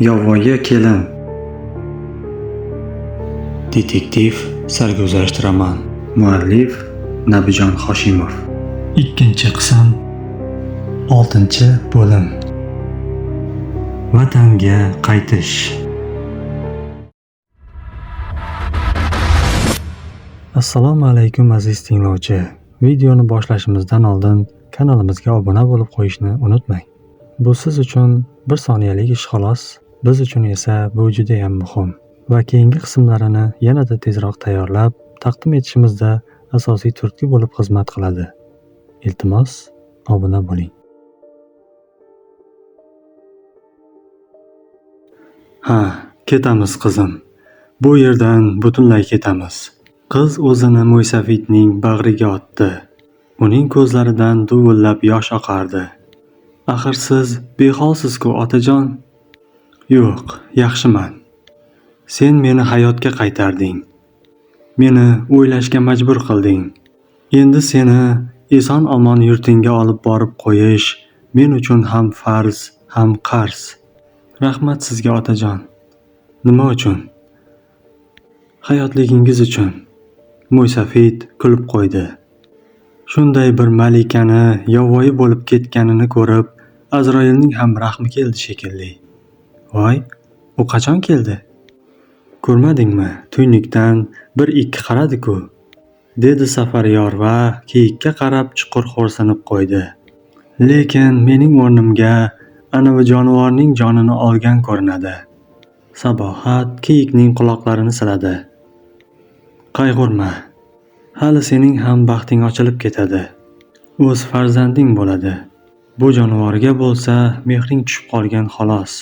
Yovvoyi kelin. Detektiv sarguzasht roman. Muallif Nabijon Hoshimov. Ikkinchi qism 6-bo'lim. Vatanga qaytish. Assalomu alaykum aziz tinglovchi. Videoni boshlashimizdan oldin kanalimizga obuna bo'lib qo'yishni unutmang. Bu siz uchun bir soniyalik ish xolos, biz uchun esa bu juda ham muhim va keyingi qismlarini yanada tezroq tayyorlab taqdim etishimizda asosiy turtki bo'lib xizmat qiladi. Iltimos, obuna bo'ling. Ha, ketamiz qizim. Bu yerdan butunlay ketamiz. Qiz o'zini Mo'ysafidning bag'riga otdi. Uning ko'zlaridan duvullab yosh oqardi. Axir siz beholsiz-ku otajon? Yo'q, yaxshiman. Sen meni hayotga qaytarding. Meni o'ylashga majbur qilding. Endi seni eson-omon yurtingga olib borib qo'yish men uchun ham farz, ham qarz. Rahmat sizga otajon. Nima uchun? Hayotligingiz uchun. Mo'ysafid kulib qo'ydi. Shunday bir malikani yovvoyi bo'lib ketganini ko'rib, Azroilning ham rahmi keldi shekilli. Voy, u qachon keldi? Ko'rmadingmi? Tuynukdan bir ikki qaradi-ku, dedi Safaryor va kiyikka qarab chuqur xo'rsinib qo'ydi. Lekin mening o'rnimga anavi jonivorning jonini olgan ko'rinadi. Sabohat kiyikning quloqlarini siladi. Qayg'urma. Hali sening ham baxting ochilib ketadi. O'z farzanding bo'ladi. Bu jonivorga bo'lsa mehring tushib qolgan xolos.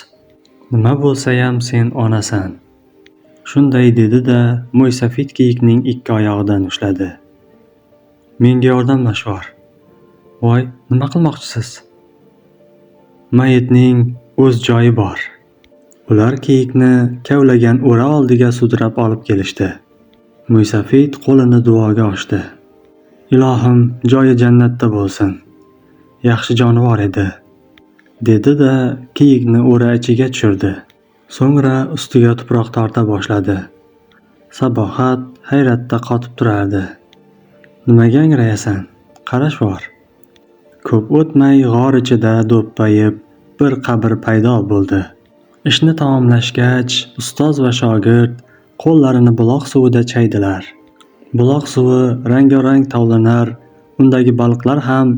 Nima bo'lsa ham sen onasan. Shunday dedi-da, Mo'ysafid kiyikning ikki oyog'idan ushladi. Menga yordamlashvor. Voy, nima qilmoqchisiz? Mayitning o'z joyi bor. Ular kiyikni kavlagan o'ra oldiga sudrab olib kelishdi. Mo'ysafid qo'lini duoga ochdi. Ilohim, joyi jannatda bo'lsin. Yaxshi jonivor edi, dedi-da, kiyikni o'ra ichiga tushirdi. So'ngra ustiga tuproq torta boshladi. Sabohat hayratda qotib turardi. Nimaga angrayasan? Qarashvor. Ko'p o'tmay g'or ichida do'ppayib bir qabr paydo bo'ldi. Ishni tamomlashgach, ustoz va shogird qo'llarini buloq suvida chaydilar. Buloq suvi rang-rang tovlanar, undagi baliqlar ham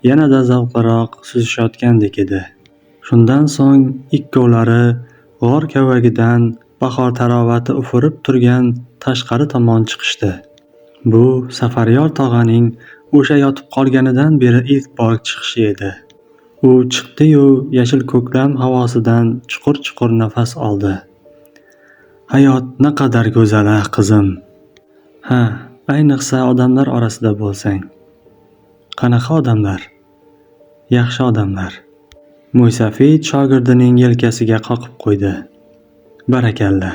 yanada zavqliroq suzishayotgandek edi. Shundan so'ng ikkovlari g'or kavagidan bahor tarovati ufurib turgan tashqari tomon chiqishdi. Bu Safaryor tog'aning o'sha yotib qolganidan beri ilk bor chiqishi edi. U chiqdi-yu, yashil ko'klam havosidan chuqur-chuqur nafas oldi. Hayot naqadar go'zal-a, qizim. Ha, ayniqsa odamlar orasida bo'lsang. Qanaqa odamlar? Yaxshi odamlar. Mo'ysafid shogirdining yelkasiga qoqib qo'ydi. Barakalla.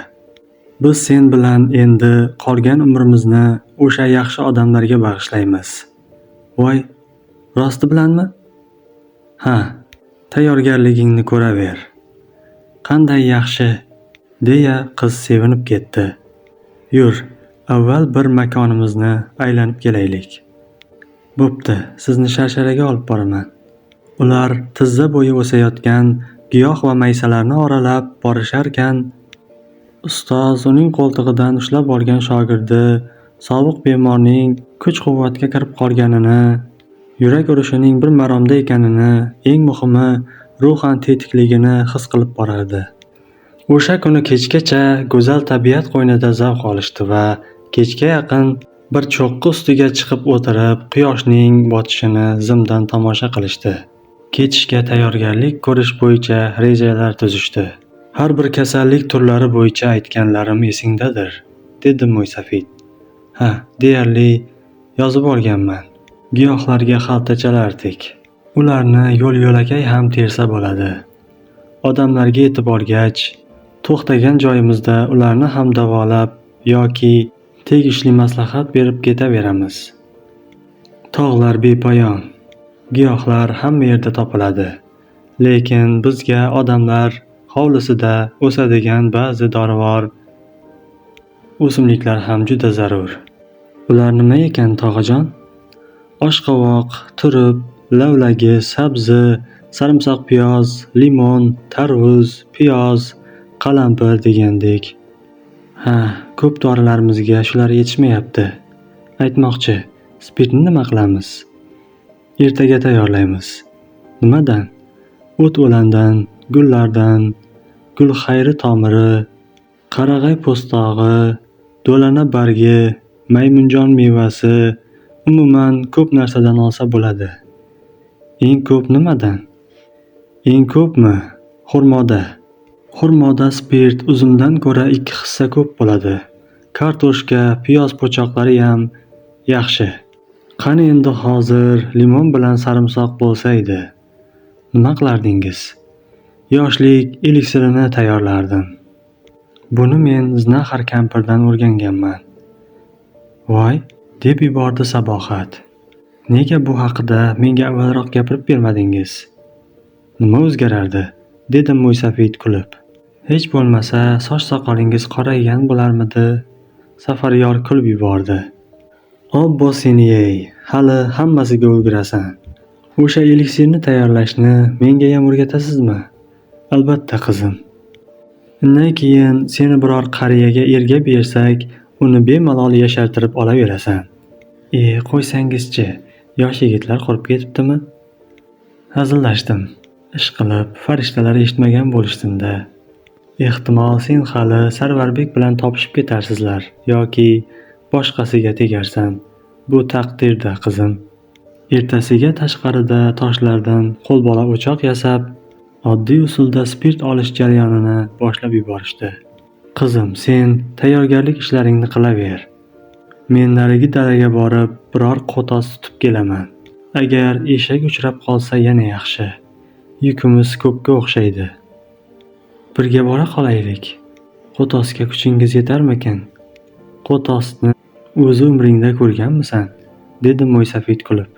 Biz sen bilan endi qolgan umrimizni o'sha yaxshi odamlarga bag'ishlaymiz. Voy, rosti bilanmi? Ha, tayyorgarligingni ko'raver. Qanday yaxshi, deya qiz sevinib ketdi. Yur, avval bir makonimizni aylanib kelaylik. Bo'pti, sizni sharsharaga olib boraman. Ular tizza bo'yi o'sayotgan giyoh va maysalarni oralab borisharkan, ustoz uning qo'ltig'idan ushlab olgan shogirdi sobiq bemorning kuch-quvvatga kirib qolganini, yurak urishining bir maromda ekanini, eng muhimi ruhan tetikligini his qilib borardi. O'sha kuni kechgacha go'zal tabiat qo'ynida zavq olishdi va kechga yaqin bir cho'qqi ustiga chiqib o'tirib, quyoshning botishini zimdan tomosha qilishdi. Ketishga tayyorgarlik ko'rish bo'yicha rejalar tuzishdi. Har bir kasallik turlari bo'yicha aytganlarim esingdadir, dedi Mo'ysafid. Ha, deyarli yozib olganman. Giyohlarga xaltachalardik. Ularni yo'l-yo'lakay ham tersa bo'ladi. Odamlarga yetib olgach, to'xtagan joyimizda ularni ham davolab yoki tegishli maslahat berib ketaveramiz. Tog'lar bepoyon, giyohlar hamma yerda topiladi. Lekin bizga odamlar hovlisida o'sadigan ba'zi dorivor o'simliklar ham juda zarur. Ular nima ekan, tog'ajon? Oshqovoq, turib, lavlagi, sabzi, sarimsoq, piyoz, limon, tarvuz, piyoz, qalampir degandek. Ko'p dorilarimizga shular yetishmayapti. Aytmoqchi, spirtni nima qilamiz? Ertaga tayyorlaymiz. Nimadan? O't-o'landan, gullardan, gulxayri tomiri, qarag'ay po'stlog'i, do'lana bargi, maymunjon mevasi, umuman ko'p narsadan olsa bo'ladi. Eng ko'p nimadan? Eng ko'pmi? Xurmoda. Xurmoda spirt uzumdan ko'ra 2 hissa ko'p bo'ladi. Kartoshka, piyoz po'choqlari ham yaxshi. Qani endi hozir limon bilan sarimsoq bo'lsa edi. Nima qilardingiz? Yoshlik eliksirini tayyorlardim. Buni men Znahar kampirdan o'rganganman. Voy, deb yubordi Sabohat. Nega bu haqida menga avvalroq gapirib bermadingiz? Nima o'zgarardi? Dedim Mo'ysafid kulib. Hech bo'lmasa soch-soqolingiz qoraygan bo'larmidi? Safaryor kulib yubordi. Obbo seni-ey, hali hammasiga ulgurasan. O'sha eliksirni tayyorlashni menga ham o'rgatasizmi? Albatta qizim. Undan keyin seni biror qariyaga erga bersak, uni bemalol yashartirib olaverasan. Qo'ysangizchi, yosh yigitlar qurib ketibdimi? Hazillashdim. Ishqilib, farishtalar eshitmagan bo'lishsin-da. Ehtimol sen hali Sarvarbek bilan topishib ketarsizlar yoki boshqasiga tegarsan. Bu taqdirda, qizim. Ertasiga tashqarida toshlardan qo'lbola o'choq yasab, oddiy usulda spirt olish jarayonini boshlab yuborishdi. Qizim, sen tayyorgarlik ishlaringni qilaver. Men narigi dalaga borib, biror qo'tos tutib kelaman. Agar eshak uchrab qolsa yana yaxshi. Yukimiz ko'pga o'xshaydi. Birga bora qolaylik. Qo'tosga kuchingiz yetarmikan? Qo'tosni o'zi umringda ko'rganmisan? Dedi Mo'ysafid kulib.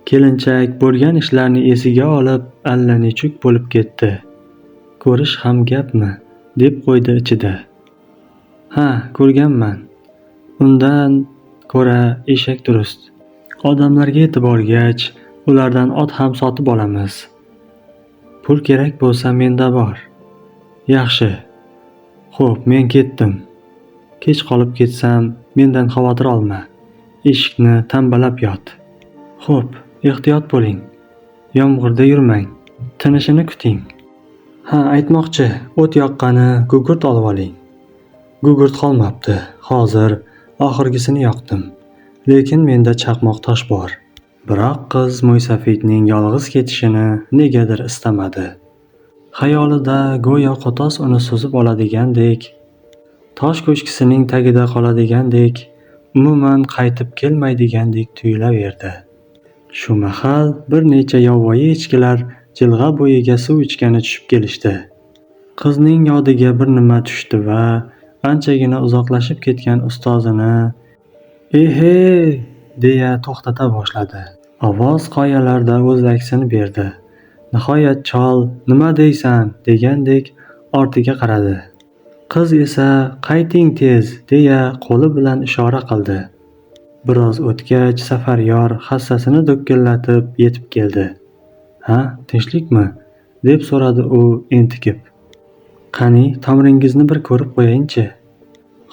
Kelinchak bo'lgan ishlarni esiga olib, allanechuk bo'lib ketdi. Ko'rish ham gapmi? Deb qo'ydi ichida. Ko'rganman. Undan ko'ra eshak durust. Odamlarga yetib borgach, ulardan ot ham sotib olamiz. Pul kerak bo'lsa menda bor. Yaxshi. Xo'p, men ketdim. Kech qolib ketsam, mendan xavotir olma. Eshikni tambalab yot. Xo'p, ehtiyot bo'ling. Yomg'irda yurmang. Tinishini kuting. Aytmoqchi, o't yoqqani gugurt olib oling. Gugurt qolmabdi. Hozir oxirgisini yoqdim. Lekin menda chaqmoq tosh bor. Biroq qiz Mo'ysafidning yolg'iz ketishini negadir istamadi. Xayolida go'yo qo'tos uni suzib oladigandek, tosh ko'chkisining tagida qoladigandek, umuman qaytib kelmaydigandek tuyulaverdi. Shu mahal bir necha yovvoyi echkilar jilg'a bo'yiga suv ichgani tushib kelishdi. Qizning yodiga bir nima tushdi va anchagina uzoqlashib ketgan ustozini deya to'xtata boshladi. Ovoz qoyalarda o'z aksini berdi. Nihoyat chol nima deysan degandek ortiga qaradi. Qiz esa qayting tez deya qo'li bilan ishora qildi. Biroz o'tgach Safaryor hassasini do'killatib yetib keldi. Tinchlikmi? Deb so'radi u entikib. Qani, tomiringizni bir ko'rib qo'yayinchi.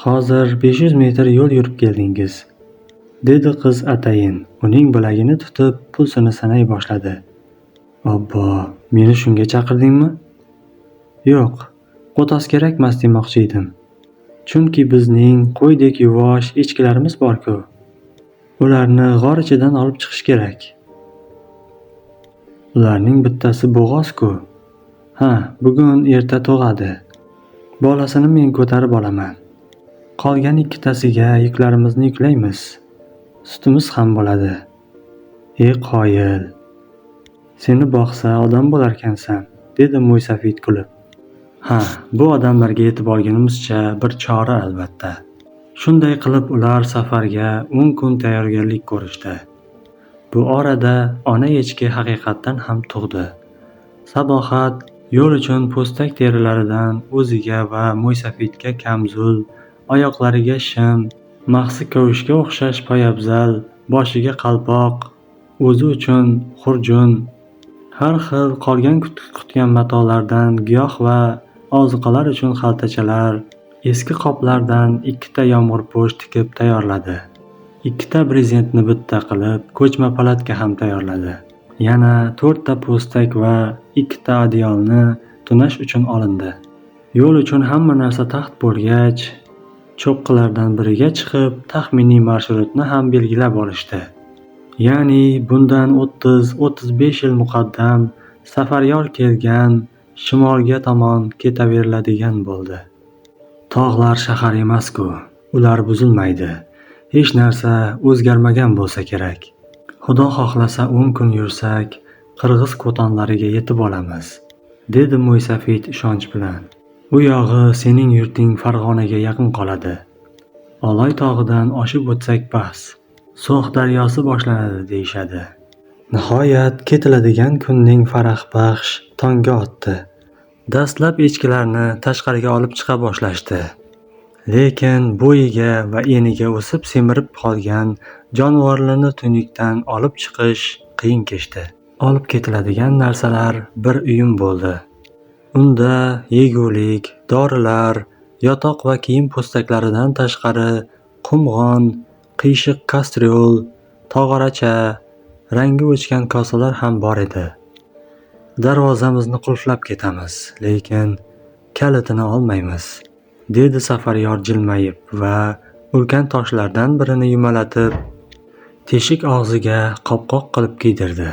Hozir 500 metr yo'l yurib keldingiz. Dedi qiz atayin. Uning bilagini tutib pulsini sanay boshladi. Obbo, meni shunga chaqirdingmi? Yo'q, qo'tos kerakmas demoqchi edim. Chunki bizning qo'ydek yuvosh echkilarimiz bor-ku. Ularni g'or ichidan olib chiqish kerak. Ularning bittasi bo'g'oz-ku. Bugun erta tug'adi. Bolasini men ko'tarib olaman. Qolgan ikkitasiga yuklarimizni yuklaymiz. Sutimiz ham bo'ladi. Qoyil. Seni boqsa odam bo'larkansan, dedi Mo'ysafid kulib. Bu odamlarga yetib olganimizcha bir chora albatta. Shunday qilib ular safarga 10 kun tayyorgarlik ko'rishdi. Bu orada ona echki haqiqatdan ham tug'di. Sabohat Yo'l uchun po'stak terilaridan o'ziga va Mo'ysafidga kamzul, oyoqlariga shim, maxsi kavushga o'xshash poyabzal, boshiga qalpoq, o'zi uchun xurjun, har xil qolgan qutgan matolardan giyoh va ozuqalar uchun xaltachalar, eski qoplardan 2 yomg'irpo'sh tikib tayyorladi. 2 brezentni bitta qilib, ko'chma palatka ham tayyorladi. Yana 4 po'stak va 2 adyolni tunash uchun olindi. Yo'l uchun hamma narsa taxt bo'lgach, cho'qqilardan biriga chiqib, taxminiy marshrutni ham belgilab olishdi. Ya'ni bundan 30-35 yil muqaddam Safaryor kelgan shimolga tomon ketaveriladigan bo'ldi. Tog'lar shahar emas-ku, ular buzilmaydi. Hech narsa o'zgarmagan bo'lsa kerak. Xudo xohlasa 10 kun yursak, qirg'iz qo'tonlariga yetib olamiz, dedi Mo'ysafid ishonch bilan. U yog'i sening yurting Farg'onaga yaqin qoladi. Oloy tog'idan oshib o'tsak bas. So'x daryosi boshlanadi deyishadi. Nihoyat ketiladigan kunning farahbaxsh tongi otdi. Dastlab echkilarni tashqariga olib chiqa boshlashdi. Lekin bo'yiga va eniga o'sib semirib qolgan jonivorlarni tuynukdan olib chiqish qiyin kechdi. Olib ketiladigan narsalar bir uyum bo'ldi. Unda yegulik, dorilar, yotoq va kiyim po'staklaridan tashqari qumg'on, qiyshiq kastryol, tog'oracha, rangi o'chgan kosalar ham bor edi. Darvozamizni qulflab ketamiz, lekin kalitini olmaymiz, dedi Safaryor jilmayib va ulkan toshlardan birini yumalatib, teshik og'ziga qopqoq qilib kiydirdi.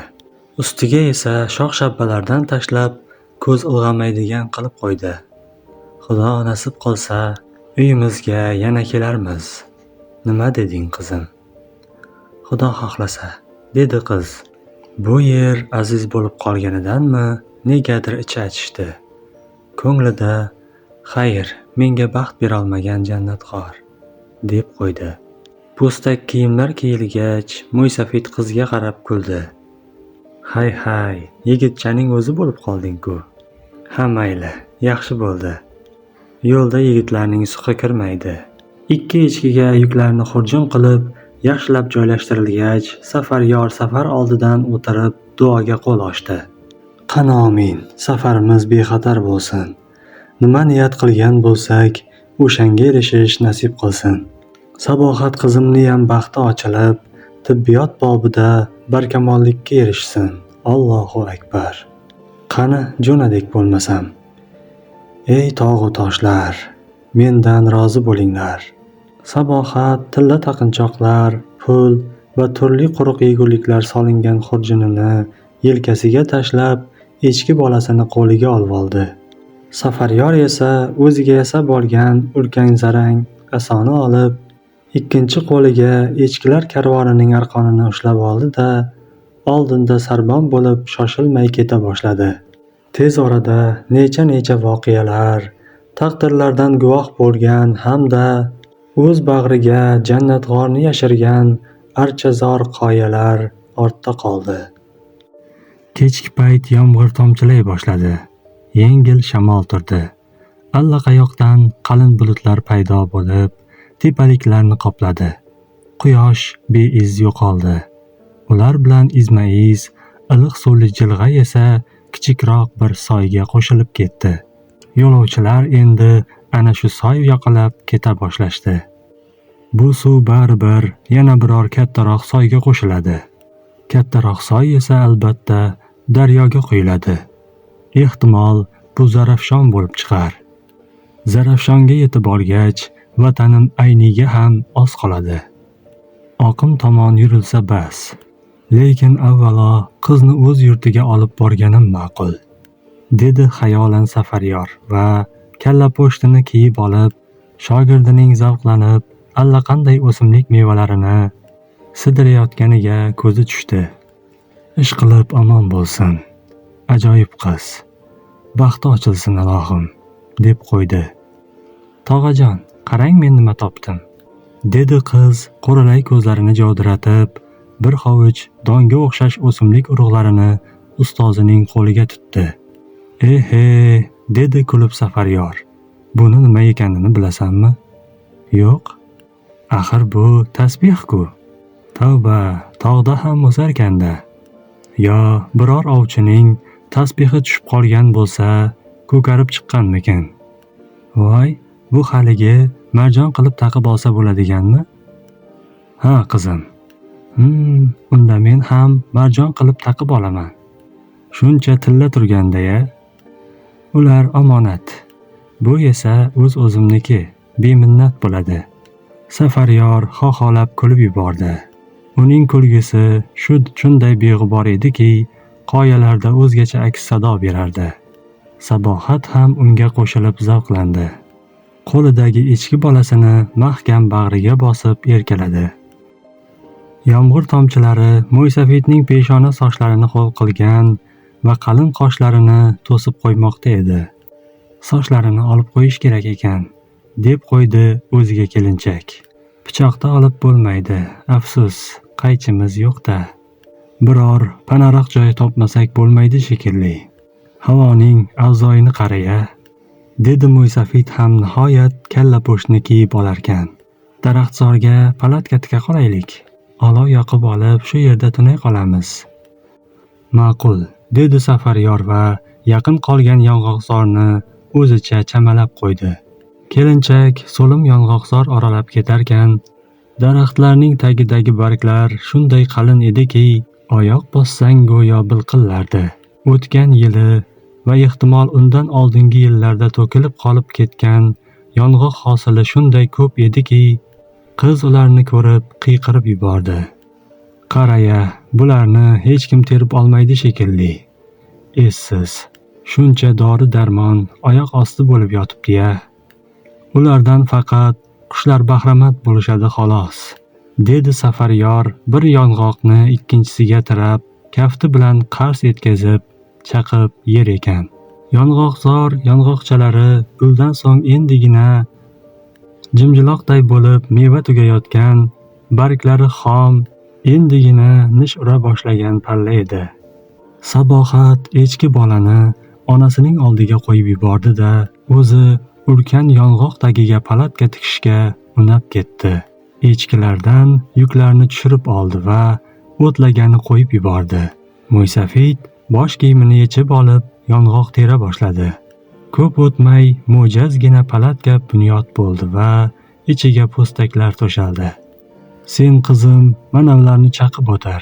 Ustiga esa shox-shabbalardan tashlab, ko'z ilg'amaydigan qilib qo'ydi. Xudo nasib qilsa, uyimizga yana kelarmiz. Nima deding, qizim? Xudo xohlasa, dedi qiz. Bu yer aziz bo'lib qolganidanmi, negadir ichi achishdi. Ko'nglida, xayr, menga baxt berolmagan jannatxor, deb qo'ydi. Po'stak kiyimlar kiyilgach, Mo'ysafid qizga qarab kuldi. Hay, yigitchaning o'zi bo'lib qolding-ku. Ha mayli, yaxshi bo'ldi. Yo'lda yigitlarning suqi kirmaydi. 2 echkiga yuklarni xurjun qilib, yaxshilab joylashtirilgach, Safaryor safar oldidan o'tirib, duoga qo'l ochdi. Qani amin, safarimiz bexatar bo'lsin. Nima niyat qilgan bo'lsak, o'shanga erishish nasib qilsin. Sabohat qizimni ham baxti ochilib, tibbiyot bobida barkamollikka erishsin. Allohu akbar. Qani jo'nadik bo'lmasam. Ey tog'u toshlar, mendan rozi bo'linglar. Sabohat tilla taqinchoqlar, pul va turli quruq yeguliklar solingan xurjunini yelkasiga tashlab, echki bolasini qo'liga olib oldi. Safaryor esa o'ziga yasab olgan ulkan zarang asoni olib, ikkinchi qo'liga echkilar karvonining arqonini ushlab oldi-da, oldinda sarbon bo'lib shoshilmay keta boshladi. Tez orada necha voqealar, taqdirlardan guvoh bo'lgan hamda o'z bag'riga jannatg'orni yashirgan archazor qoyalar ortda qoldi. Kechki payt yomg'ir tomchilay boshladi. Yengil shamol turdi. Allaqayoqdan qalin bulutlar paydo bo'lib, tepaliklarni qopladi. Quyosh beiz yo'qoldi. Ular bilan izma-iz iliq suvli jilg'a esa kichikroq bir soyga qo'shilib ketdi. Yo'lovchilar endi ana shu soy yoqalab keta boshlashdi. Bu suv baribir yana biror kattaroq soyga qo'shiladi. Kattaroq soy esa albatta daryoga quyiladi. Ehtimol bu Zarafshon bo'lib chiqar. Zarafshonga yetib olgach, vatanim Ayniga ham oz qoladi. Oqim tomon yurilsa bas. Lekin avvalo qizni o'z yurtiga olib borganim ma'qul, dedi xayolan Safaryor va kalla po'shtini kiyib olib, shogirdining zavqlanib, allaqanday o'simlik mevalarini sidirayotganiga ko'zi tushdi. Ishqilib omon bo'lsin. Ajoyib qiz. Baxti ochilsin Allohim, deb qo'ydi. Tog'ajon, qarang men nima topdim, dedi qiz qo'ralay ko'zlarini jovdiratib, bir hovuch donga o'xshash o'simlik urug'larini ustozining qo'liga tutdi. "Ehe", dedi kulib Safaryor. "Buni nima ekanini bilasanmi?" "Yo'q. Axir bu tasbih-ku. Tavba, tog'da ham o'sarkanda. Yo biror ovchining tasbihi tushib qolgan bo'lsa, ko'karib chiqqanmikin?" "Voy, bu haligi marjon qilib taqib olsa bo'ladiganmi?" "Ha, qizim. Unda men ham marjon qilib taqib olaman. Shuncha tilla turganda-ya. Ular omonat. Bu esa o'zimniki, beminnat bo'ladi." Safaryor xoxolab kulib yubordi. Uning kulgisi shunday beg'ubor ediki, qoyalarda o'zgacha aks sado berardi. Sabohat ham unga qo'shilib zavqlandi. Qo'lidagi echki bolasini mahkam bag'riga bosib erkaladi. Yomg'ir tomchilari Mo'ysafidning peshona sochlarini ho'l qilgan va qalin qoshlarini to'sib qo'ymoqda edi. "Sochlarini olib qo'yish kerak ekan", deb qo'ydi o'ziga kelinchak. "Pichoqda olib bo'lmaydi, afsus, qaychimiz yo'q-da. Biror panaroq joy topmasak bo'lmaydi shekilli. Havoning avzoyini qara-ya", dedi Mo'ysafid ham nihoyat kalla po'shni kiyib olarkan. "Daraxtzorga palatka tika qolaylik. Olov yoqib olib shu yerda tunay qolamiz." "Ma'qul", dedi Safaryor va yaqin qolgan yong'oqzorni o'zicha chamalab qo'ydi. Kelinchak so'lim yong'oqzor oralab ketarkan, daraxtlarning tagidagi barglar shunday qalin ediki, oyoq bossang go'yo bilqillardi. O'tgan yili va ehtimol undan oldingi yillarda to'kilib qolib ketgan yong'oq hosili shunday ko'p ediki, qiz ularni ko'rib qiyqirib yubordi. "Qaraya, bularni hech kim terib olmaydi shekilli. Essiz, shuncha dori-darmon oyoq osti bo'lib yotibdi-ya. Ulardan faqat qushlar bahramand bo'lishadi xolos", dedi Safaryor bir yong'oqni ikkinchisiga tirab, kafti bilan qars etkazib, chaqib yer ekan. Yong'oqzor yong'oqchalari guldan so'ng endigina jimjiloqday bo'lib meva tugayotgan, barglari xom, endigina nish ura boshlagan palla edi. Sabohat echki bolani onasining oldiga qo'yib yubordi-da, o'zi ulkan yong'oq tagiga palatka tikishga unab ketdi. Echkilardan yuklarni tushirib oldi va o'tlagani qo'yib yubordi. Mo'ysafid bosh kiyimini yechib olib, yong'oq tera boshladi. Ko'p o'tmay mo'jazgina palatka bunyod bo'ldi va ichiga po'staklar to'shaldi. "Sen qizim, mana ularni chaqib o'tir.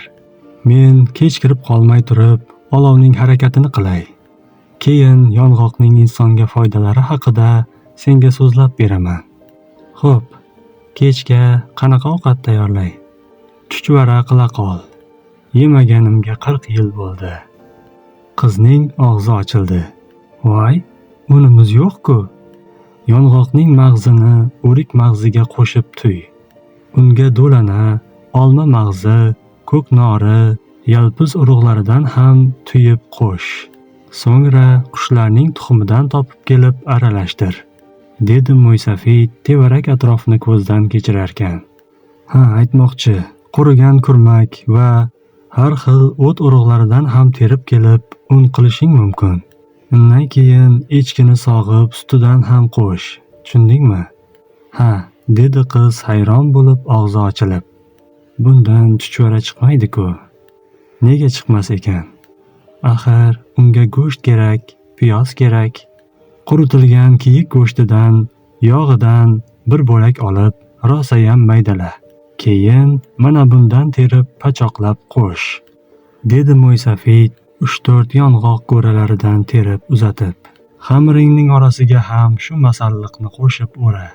Men kech kirib qolmay turib, olovning harakatini qilay. Keyin yong'oqning insonga foydalari haqida senga so'zlab beraman." "Xo'p, kechga qanaqa ovqat tayyorlay?" "Chuchvara qila qol. Yemaganimga 40 yil bo'ldi." Qizning og'zi ochildi. "Voy, unimiz yo'q-ku. Yong'oqning mag'zini o'rik mag'ziga qo'shib tuy. Unga do'lana, olma mag'zi, ko'k nori, yalpiz urug'laridan ham tuyib qo'sh. So'ngra qushlarning tuxumidan topib kelib aralashtir", dedi Mo'ysafid tevarak atrofni ko'zdan kechirarkan. "Ha, aytmoqchi, qurigan kurmak va har xil o't urug'laridan ham terib kelib un qilishing mumkin. Undan keyin echkini sog'ib sutidan ham qo'sh. Tushundingmi?" "Ha", dedi qiz hayron bo'lib og'zi ochilib. "Bundan chuchvara chiqmaydi-ku." "Nega chiqmas ekan? Axir unga go'sht kerak, piyoz kerak. Quritilgan kiyik go'shtidan, yog'idan bir bo'lak olib, rosayam maydala. Keyin mana bundan terib pachoqlab qo'sh", dedi Mo'ysafid 3-4 yong'oq go'ralaridan terib uzatib. "Xamiringning orasiga ham shu masalliqni qo'shib o'ra.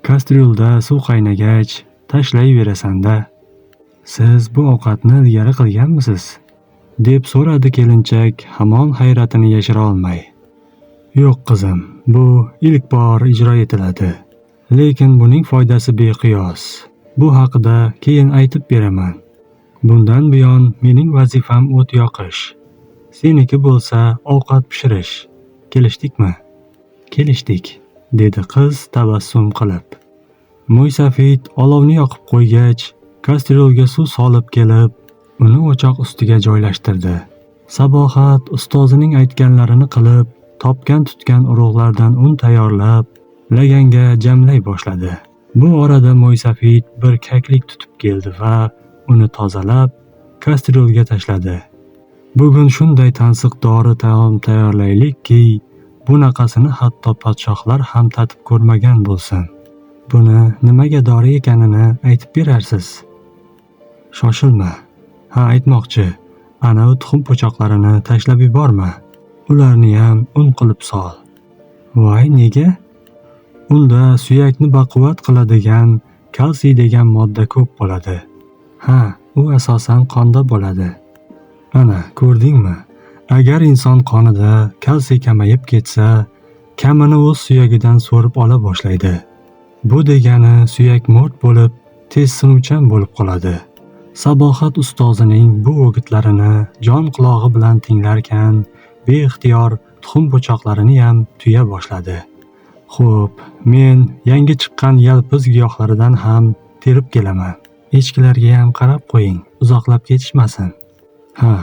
Kastryulda suv qaynagach, tashlayverasan-da." "Siz bu ovqatni ilgari qilganmisiz?" deb so'radi kelinchak hamon hayratini yashira olmay. "Yo'q qizim, bu ilk bor ijro etiladi. Lekin buning foydasi beqiyos. Bu haqida keyin aytib beraman. Bundan buyon mening vazifam o't yoqish. Seniki bo'lsa ovqat pishirish. Kelishdikmi?" "Kelishdik", dedi qiz tabassum qilib. Mo'ysafid olovni yoqib qo'ygach, kastryulga suv solib kelib, uni o'choq ustiga joylashtirdi. Sabohat ustozining aytganlarini qilib, topgan tutgan urug'lardan un tayyorlab, laganga jamlay boshladi. Bu orada Mo'ysafid bir kaklik tutib keldi va uni tozalab, kastrulga tashladi. Bugun shunday tansiq dori taom tayyorlaylikki, bunaqasini hatto podshohlar ham tatib ko'rmagan bo'lsin. Buni nimaga dori ekanini aytib berarsiz? Shoshilma. Ha, aytmoqchi. Ana u tuxum po'choqlarini tashlab yuborma. Ularni ham un qilib sol. Voy, nega? Unda suyakni baquvvat qiladigan kalsiy degan modda ko'p bo'ladi. Ha, u asosan qonda bo'ladi. Ana, ko'rdingmi? Agar inson qonida kalsiy kamayib ketsa, kamini o'z suyagidan so'rib ola boshlaydi. Bu degani suyak mo'rt bo'lib, tez sinuvchan bo'lib qoladi. Sabohat ustozining bu o'gitlarini jon qulog'i bilan tinglarkan, beixtiyor tuxum po'choqlarini ham tuya boshladi. Xo'p, men yangi chiqqan yalpiz giyohlaridan ham terib kelaman. Echkilarga ham qarab qo'ying, uzoqlab ketishmasin. Ha,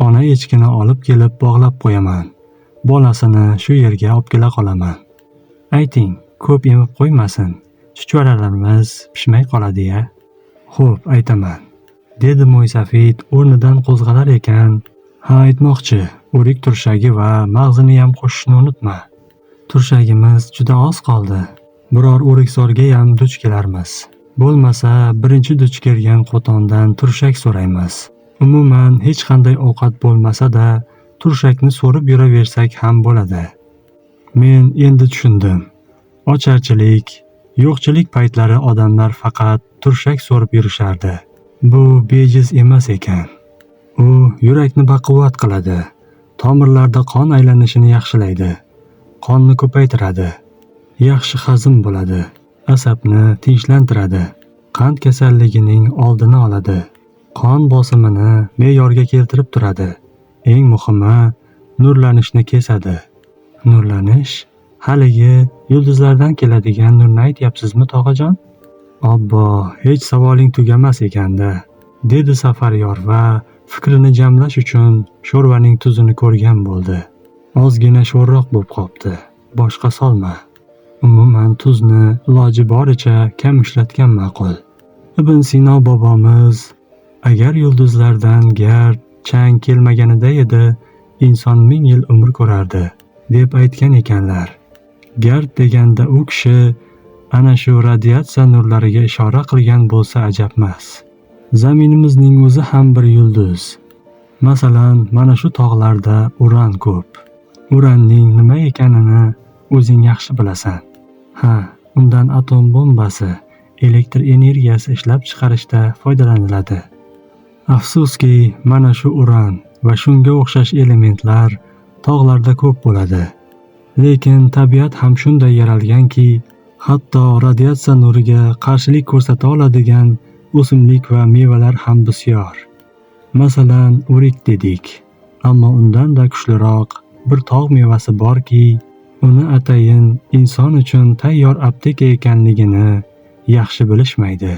ona echkini olib kelib bog'lab qo'yaman. Bolasini shu yerga olib kela qolaman. Ayting, ko'p emib qo'ymasin. Chuchvaralarimiz pishmay qoladi-ya. Xo'p, aytaman, dedi Mo'ysafid o'rnidan qo'zg'alar ekan. Ha, aytmoqchi, o'rik turshagi va mag'zini ham qo'shishni unutma. Turshagimiz juda oz qoldi. Biror o'rikzorga ham duch kelarmiz. Bo'lmasa, birinchi duch kelgan qo'tondan turshak so'raymiz. Umuman hech qanday ovqat bo'lmasa-da, turshakni so'rib yuraversak ham bo'ladi. Men endi tushundim. Ocharchilik, yo'qchilik paytlari odamlar faqat turshak so'rib yurishardi. Bu bejiz emas ekan. U yurakni baquvvat qiladi. Tomirlarda qon aylanishini yaxshilaydi. Qonni ko'paytiradi. Yaxshi hazm bo'ladi. Asabni tinchlantiradi. Qand kasalligining oldini oladi. Qon bosimini me'yorga keltirib turadi. Eng muhimi, nurlanishni kesadi. Nurlanish? Haligi yulduzlardan keladigan nurni aytyapsizmi, tog'ajon? Obbo, hech savoling tugamas ekanda, dedi Safaryor va fikrini jamlash uchun sho'rvaning tuzini ko'rgan bo'ldi. Ozgina sho'rroq bo'lib qopti. Boshqa solma. Umuman tuzni iloji boricha kam ishlatgan ma'qul. Ibn Sino bobomiz, agar yulduzlardan gard, chang kelmaganida edi, inson 1000 yil umr ko'rardi, deb aytgan ekanlar. Gard deganda u kishi ana shu radiatsiya nurlariga ishora qilgan bo'lsa ajabmas. Zaminimizning o'zi ham bir yulduz. Masalan, mana shu tog'larda uran ko'p. Uranning nima ekanini o'zing yaxshi bilasan. Ha, undan atom bombasi, elektr energiyasi ishlab chiqarishda foydalaniladi. Afsuski, mana shu uran va shunga o'xshash elementlar tog'larda ko'p bo'ladi. Lekin tabiat ham shunday yaralganki, hatto radiatsiya nuriga qarshilik ko'rsata oladigan o'simlik va mevalar ham bisyor. Masalan, o'rik dedik. Ammo undan-da kuchliroq bir tog' mevasi borki, uni atayin inson uchun tayyor apteka ekanligini yaxshi bilishmaydi.